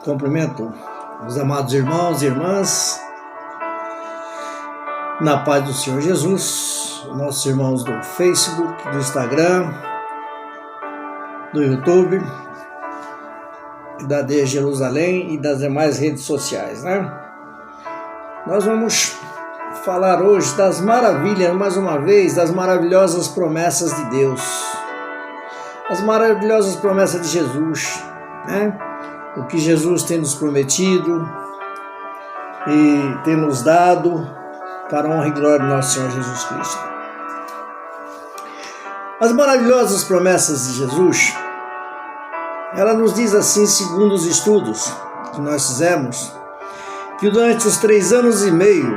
Cumprimento os amados irmãos e irmãs na paz do Senhor Jesus, nossos irmãos do Facebook, do Instagram, do YouTube, da DE Jerusalém e das demais redes sociais, né? Nós vamos falar hoje das maravilhas, mais uma vez, das maravilhosas promessas de Deus, as maravilhosas promessas de Jesus, né? O que Jesus tem nos prometido e tem nos dado para a honra e glória do nosso Senhor Jesus Cristo. As maravilhosas promessas de Jesus, ela nos diz assim, segundo os estudos que nós fizemos, que durante os 3 anos e meio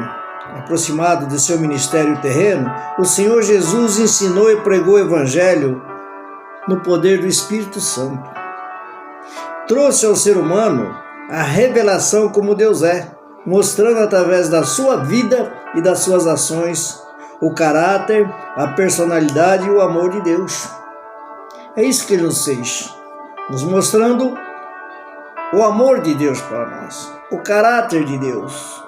aproximado de seu ministério terreno, o Senhor Jesus ensinou e pregou o Evangelho no poder do Espírito Santo. Trouxe ao ser humano a revelação como Deus é, mostrando através da sua vida e das suas ações o caráter, a personalidade e o amor de Deus. É isso que Ele nos fez, nos mostrando o amor de Deus para nós, o caráter de Deus,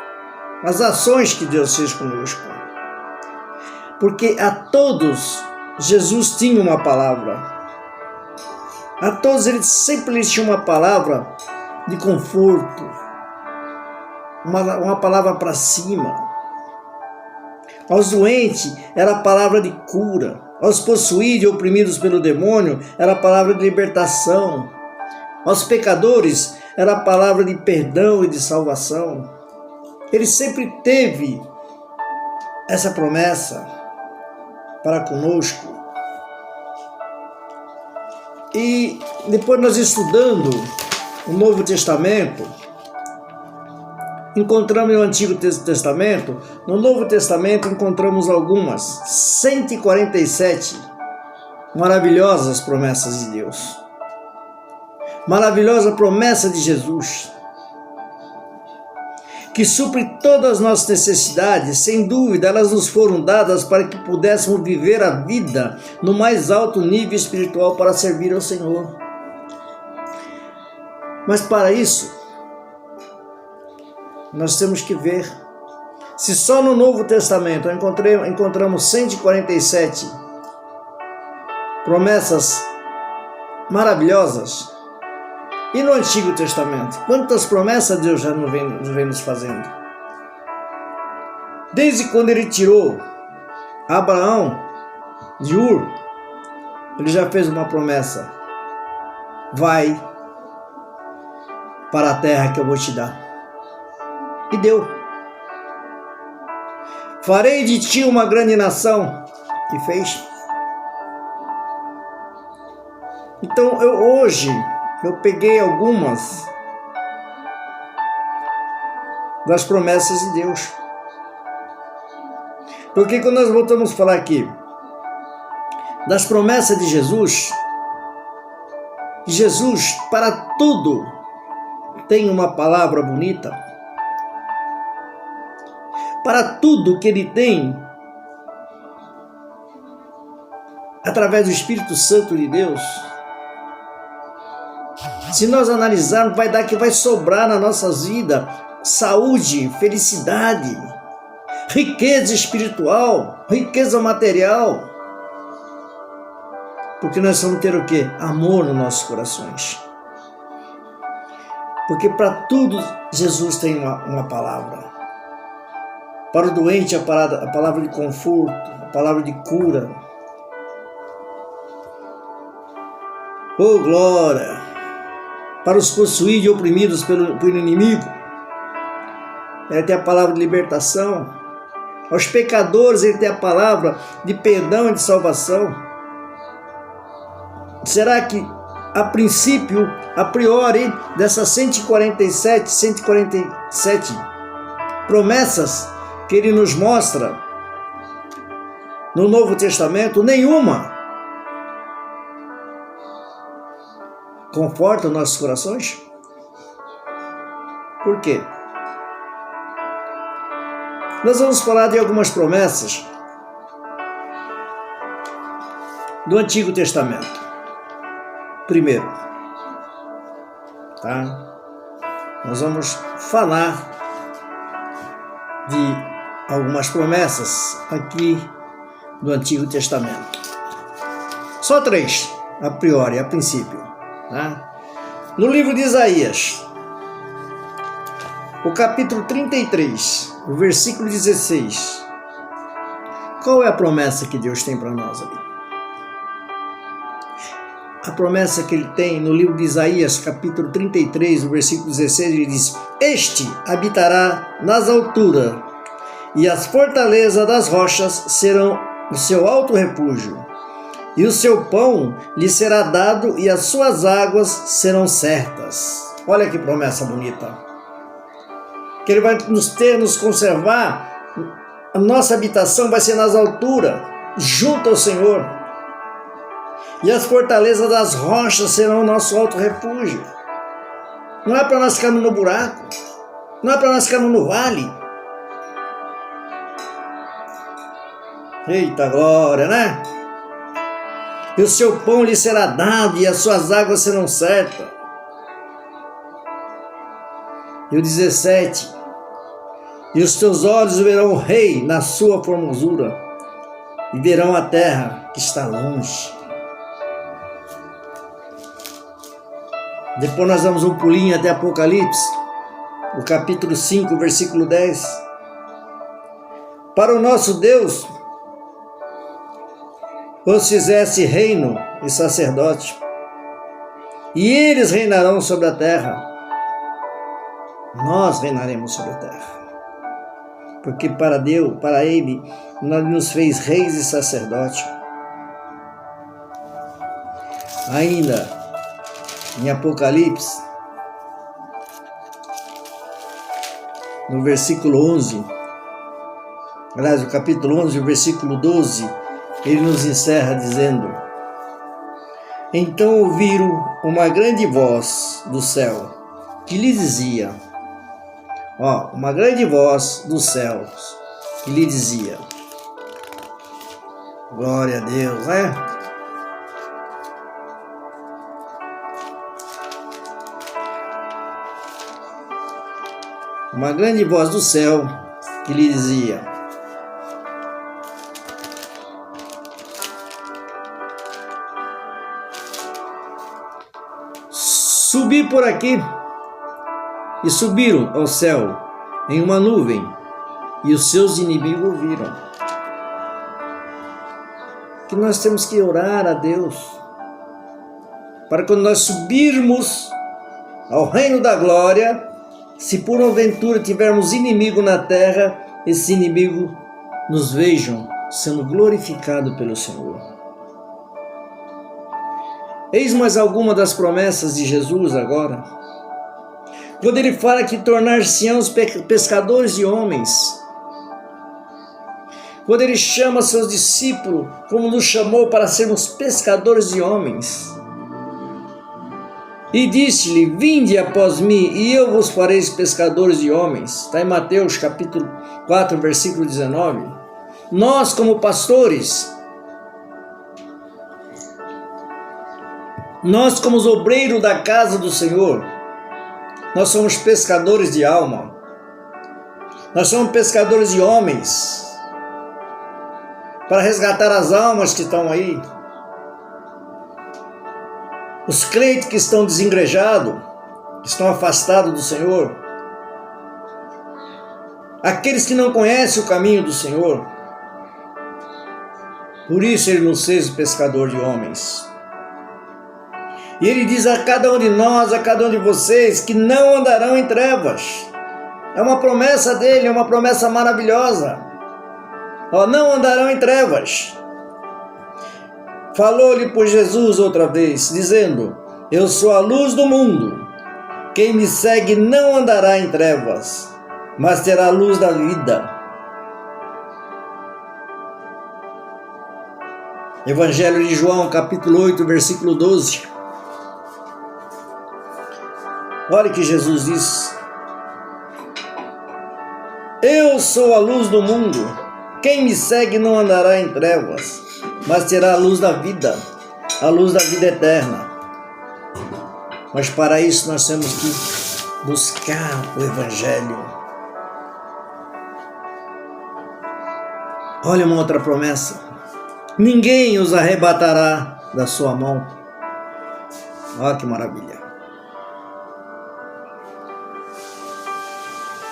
as ações que Deus fez conosco. Porque a todos Jesus tinha uma palavra. A todos ele sempre lhes tinha uma palavra de conforto, uma palavra para cima. Aos doentes era a palavra de cura, aos possuídos e oprimidos pelo demônio era a palavra de libertação, aos pecadores era a palavra de perdão e de salvação. Ele sempre teve essa promessa para conosco. E depois nós estudando o Novo Testamento, encontramos no Antigo Testamento, no Novo Testamento encontramos algumas, 147 maravilhosas promessas de Deus. Maravilhosa promessa de Jesus, que supre todas as nossas necessidades. Sem dúvida, elas nos foram dadas para que pudéssemos viver a vida no mais alto nível espiritual para servir ao Senhor. Mas para isso, nós temos que ver, se só no Novo Testamento encontramos 147 promessas maravilhosas, e no Antigo Testamento, quantas promessas Deus já não vem nos fazendo? Desde quando ele tirou Abraão de Ur, ele já fez uma promessa: vai para a terra que eu vou te dar. E deu. Farei de ti uma grande nação. E fez. Então hoje eu peguei algumas das promessas de Deus. Porque quando nós voltamos a falar aqui das promessas de Jesus, Jesus para tudo tem uma palavra bonita. Para tudo que Ele tem, através do Espírito Santo de Deus, se nós analisarmos, vai sobrar nas nossas vidas saúde, felicidade, riqueza espiritual, riqueza material. Porque nós vamos ter o quê? Amor nos nossos corações. Porque para tudo Jesus tem uma palavra. Para o doente a palavra de conforto, a palavra de cura. Oh glória! Para os possuídos e oprimidos pelo inimigo, ele tem a palavra de libertação. Aos pecadores, ele tem a palavra de perdão e de salvação. Será que, a princípio, a priori, dessas 147 promessas que ele nos mostra no Novo Testamento, nenhuma conforta os nossos corações? Por quê? Nós vamos falar de algumas promessas do Antigo Testamento. Primeiro, tá? nós vamos falar de algumas promessas aqui do Antigo Testamento. Só 3, a priori, a princípio. Tá? No livro de Isaías, o capítulo 33, o versículo 16. Qual é a promessa que Deus tem para nós ali? A promessa que ele tem no livro de Isaías, capítulo 33, o versículo 16, ele diz: Este habitará nas alturas, e as fortalezas das rochas serão o seu alto refúgio. E o seu pão lhe será dado, e as suas águas serão certas. Olha que promessa bonita. Que ele vai nos conservar, a nossa habitação vai ser nas alturas, junto ao Senhor. E as fortalezas das rochas serão o nosso alto refúgio. Não é para nós ficarmos no buraco. Não é para nós ficarmos no vale. Eita glória, né? E o seu pão lhe será dado, e as suas águas serão certas. E o 17. E os teus olhos verão o rei na sua formosura, e verão a terra que está longe. Depois nós damos um pulinho até Apocalipse, o capítulo 5, versículo 10. Para o nosso Deus os fizesse reino e sacerdote, e eles reinarão sobre a terra. Nós reinaremos sobre a terra. Porque para Deus, para Ele, nós nos fez reis e sacerdote. Ainda em Apocalipse, no versículo 11, aliás, o capítulo 11, o versículo 12, ele nos encerra dizendo: Então ouviram uma grande voz do céu, que lhe dizia, uma grande voz dos céus, que lhe dizia, glória a Deus, né? Uma grande voz do céu que lhe dizia: Subi por aqui. E subiram ao céu em uma nuvem, e os seus inimigos ouviram. Que nós temos que orar a Deus para quando nós subirmos ao reino da glória, se por uma aventura tivermos inimigo na terra, esses inimigos nos vejam sendo glorificados pelo Senhor. Eis mais alguma das promessas de Jesus agora. Quando ele fala que tornar-se-ão os pescadores de homens. Quando ele chama seus discípulos, como nos chamou para sermos pescadores de homens. E disse-lhe: Vinde após mim, e eu vos farei pescadores de homens. Está em Mateus capítulo 4, versículo 19. Nós, como pastores, nós, como os obreiros da casa do Senhor, nós somos pescadores de alma. Nós somos pescadores de homens, para resgatar as almas que estão aí. Os crentes que estão desengrejados, que estão afastados do Senhor. Aqueles que não conhecem o caminho do Senhor. Por isso ele nos fez pescador de homens. E ele diz a cada um de nós, a cada um de vocês, que não andarão em trevas. É uma promessa dele, é uma promessa maravilhosa. Não andarão em trevas. Falou-lhe por Jesus outra vez, dizendo: Eu sou a luz do mundo. Quem me segue não andará em trevas, mas terá a luz da vida. Evangelho de João, capítulo 8, versículo 12. Olha o que Jesus diz: Eu sou a luz do mundo. Quem me segue não andará em trevas, mas terá a luz da vida eterna. Mas para isso nós temos que buscar o Evangelho. Olha uma outra promessa: ninguém os arrebatará da sua mão. Olha que maravilha.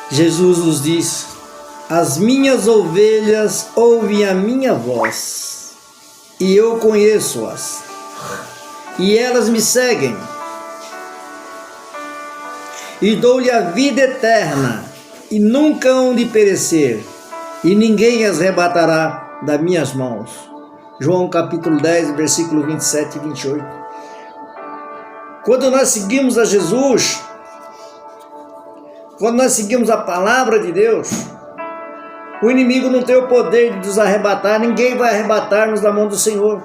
Jesus nos diz: as minhas ovelhas ouvem a minha voz, e eu conheço-as, e elas me seguem, e dou-lhe a vida eterna, e nunca hão de perecer, e ninguém as arrebatará das minhas mãos. João capítulo 10, versículo 27 e 28. Quando nós seguimos a Jesus, quando nós seguimos a palavra de Deus, o inimigo não tem o poder de nos arrebatar. Ninguém vai arrebatar-nos da mão do Senhor,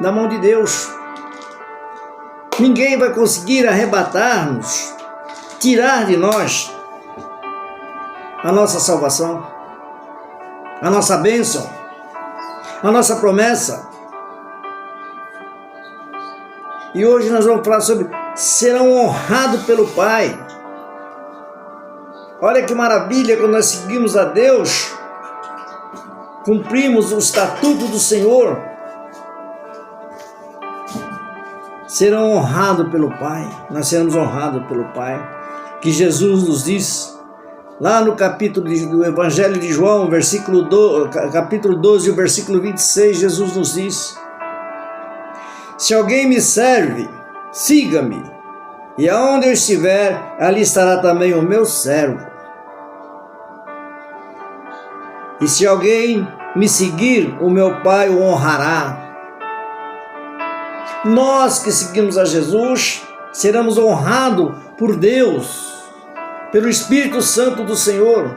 da mão de Deus. Ninguém vai conseguir arrebatar-nos, tirar de nós a nossa salvação, a nossa bênção, a nossa promessa. E hoje nós vamos falar sobre serão honrados pelo Pai. Olha que maravilha, quando nós seguimos a Deus, cumprimos o estatuto do Senhor, serão honrados pelo Pai. Nós seremos honrados pelo Pai, que Jesus nos diz lá no capítulo do Evangelho de João, capítulo 12, o versículo 26, Jesus nos diz: se alguém me serve, siga-me, e aonde eu estiver, ali estará também o meu servo. E se alguém me seguir, o meu Pai o honrará. Nós que seguimos a Jesus, seremos honrados por Deus, pelo Espírito Santo do Senhor,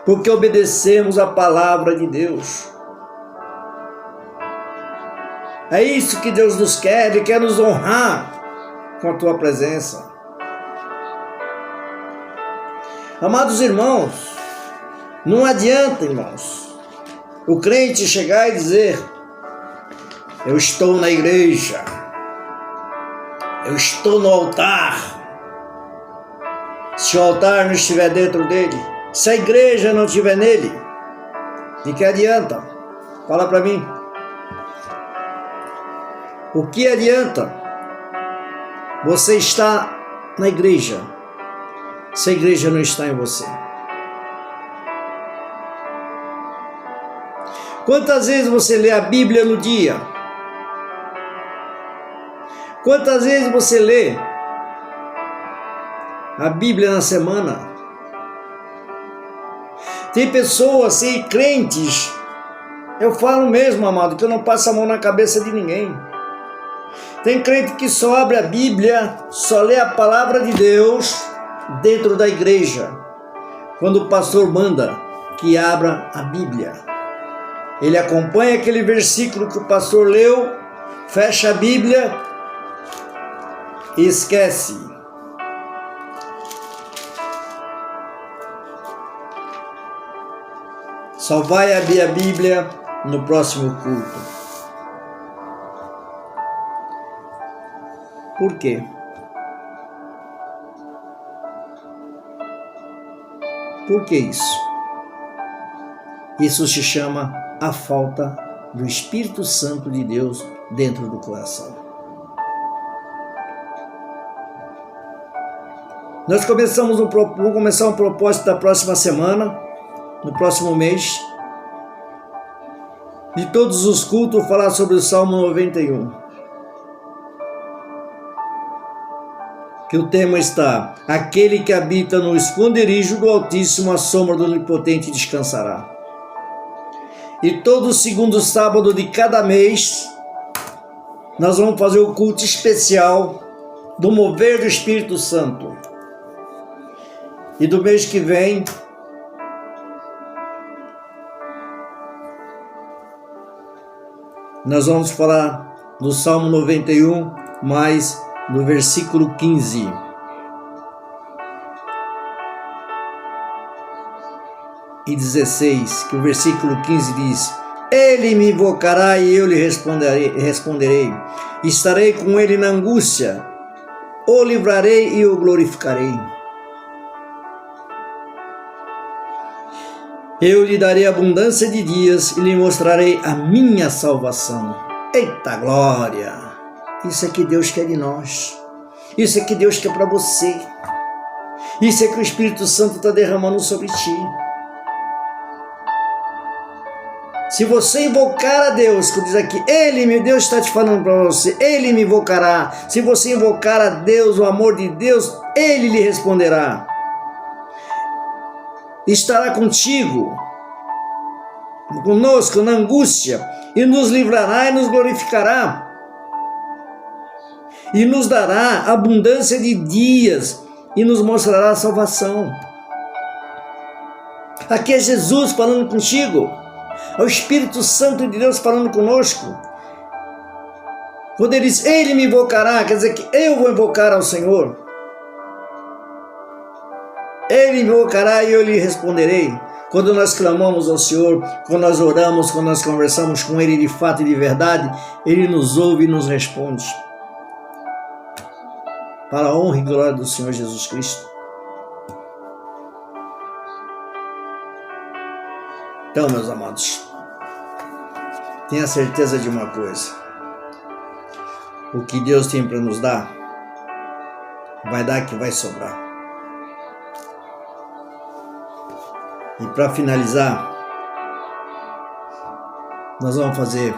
porque obedecemos a palavra de Deus. É isso que Deus nos quer, Ele quer nos honrar com a tua presença. Amados irmãos, não adianta, irmãos, o crente chegar e dizer: eu estou na igreja, eu estou no altar. Se o altar não estiver dentro dele, se a igreja não estiver nele, de que adianta? Fala para mim. O que adianta você estar na igreja se a igreja não está em você? Quantas vezes você lê a Bíblia no dia? Quantas vezes você lê a Bíblia na semana? Tem pessoas, assim, crentes, eu falo mesmo, amado, que eu não passo a mão na cabeça de ninguém. Tem crente que só abre a Bíblia, só lê a palavra de Deus dentro da igreja, quando o pastor manda que abra a Bíblia. Ele acompanha aquele versículo que o pastor leu, fecha a Bíblia e esquece. Só vai abrir a Bíblia no próximo culto. Por quê? Por que isso? Isso se chama a falta do Espírito Santo de Deus dentro do coração. Nós vamos começar um propósito da próxima semana, no próximo mês, de todos os cultos, falar sobre o Salmo 91. Que o tema está: aquele que habita no esconderijo do Altíssimo, a sombra do Onipotente descansará. E todo segundo sábado de cada mês, nós vamos fazer o culto especial do mover do Espírito Santo. E do mês que vem, nós vamos falar do Salmo 91, mais no versículo 15. E 16, que o versículo 15 diz: ele me invocará e eu lhe responderei. Estarei com ele na angústia, o livrarei e o glorificarei. Eu lhe darei abundância de dias e lhe mostrarei a minha salvação. Eita glória! Isso é que Deus quer de nós. Isso é que Deus quer para você. Isso é que o Espírito Santo está derramando sobre ti. Se você invocar a Deus, que diz aqui, Deus está te falando para você, Ele me invocará. Se você invocar a Deus, o amor de Deus, Ele lhe responderá. Estará contigo, conosco na angústia, e nos livrará e nos glorificará. E nos dará abundância de dias, e nos mostrará a salvação. Aqui é Jesus falando contigo. É o Espírito Santo de Deus falando conosco. Quando ele diz, Ele me invocará, quer dizer que eu vou invocar ao Senhor. Ele me invocará e eu lhe responderei. Quando nós clamamos ao Senhor, quando nós oramos, quando nós conversamos com Ele de fato e de verdade, Ele nos ouve e nos responde. Para a honra e glória do Senhor Jesus Cristo. Então, meus amados, tenha certeza de uma coisa. O que Deus tem para nos dar, vai dar que vai sobrar. E para finalizar, nós vamos fazer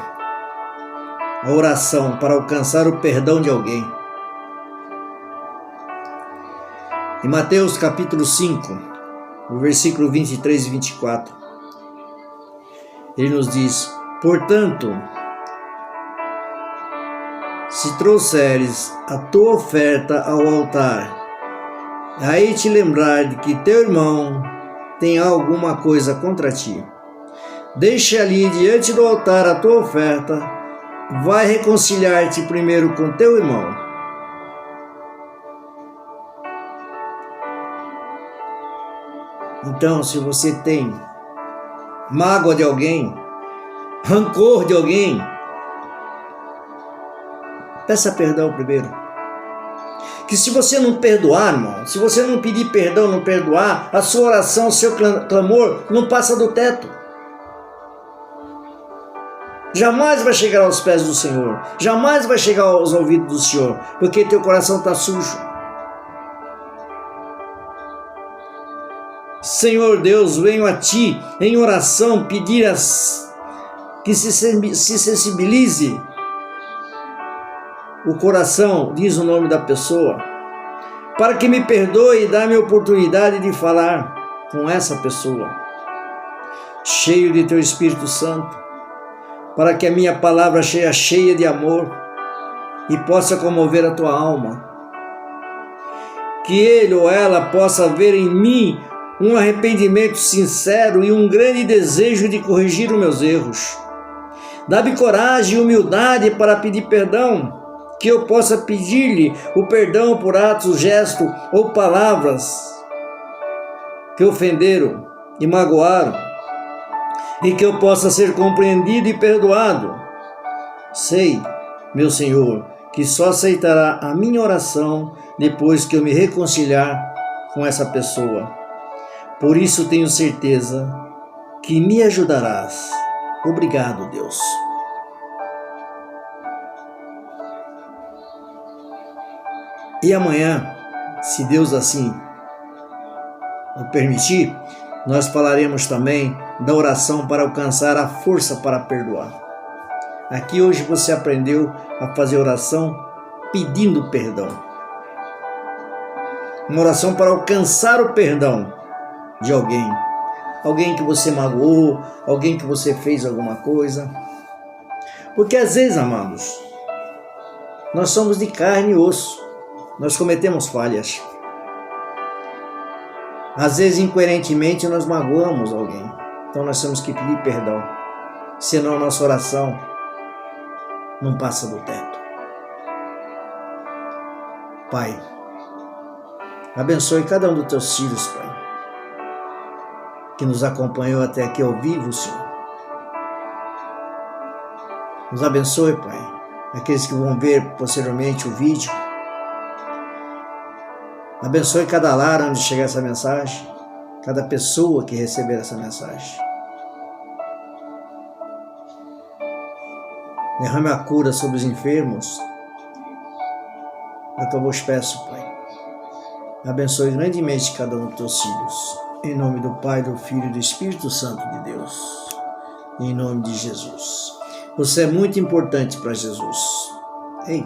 a oração para alcançar o perdão de alguém. Em Mateus capítulo 5, no versículo 23 e 24, ele nos diz, portanto, se trouxeres a tua oferta ao altar, aí te lembrar de que teu irmão tem alguma coisa contra ti, deixa ali diante do altar a tua oferta, vai reconciliar-te primeiro com teu irmão. Então, se você tem mágoa de alguém, rancor de alguém, peça perdão primeiro. Que se você não perdoar, irmão, se você não pedir perdão, não perdoar, a sua oração, o seu clamor não passa do teto. Jamais vai chegar aos pés do Senhor, jamais vai chegar aos ouvidos do Senhor, porque teu coração está sujo. Senhor Deus, venho a Ti em oração pedir que se sensibilize o coração, diz o nome da pessoa, para que me perdoe e dá-me a oportunidade de falar com essa pessoa, cheio de Teu Espírito Santo, para que a minha palavra seja cheia de amor e possa comover a Tua alma, que ele ou ela possa ver em mim um arrependimento sincero e um grande desejo de corrigir os meus erros. Dá-me coragem e humildade para pedir perdão, que eu possa pedir-lhe o perdão por atos, gestos ou palavras que ofenderam e magoaram, e que eu possa ser compreendido e perdoado. Sei, meu Senhor, que só aceitará a minha oração depois que eu me reconciliar com essa pessoa. Por isso tenho certeza que me ajudarás. Obrigado, Deus. E amanhã, se Deus assim o permitir, nós falaremos também da oração para alcançar a força para perdoar. Aqui hoje você aprendeu a fazer oração pedindo perdão. Uma oração para alcançar o perdão de alguém que você magoou, alguém que você fez alguma coisa. Porque às vezes, amados, nós somos de carne e osso, nós cometemos falhas. Às vezes, incoerentemente, nós magoamos alguém, então nós temos que pedir perdão, senão a nossa oração não passa do teto. Pai, abençoe cada um dos teus filhos, Pai, que nos acompanhou até aqui ao vivo, Senhor. Nos abençoe, Pai, aqueles que vão ver posteriormente o vídeo. Abençoe cada lar onde chegar essa mensagem, cada pessoa que receber essa mensagem. Derrame a cura sobre os enfermos. É o que eu vos peço, Pai. Abençoe grandemente cada um dos teus filhos. Em nome do Pai, do Filho e do Espírito Santo de Deus. Em nome de Jesus. Você é muito importante para Jesus. Ei.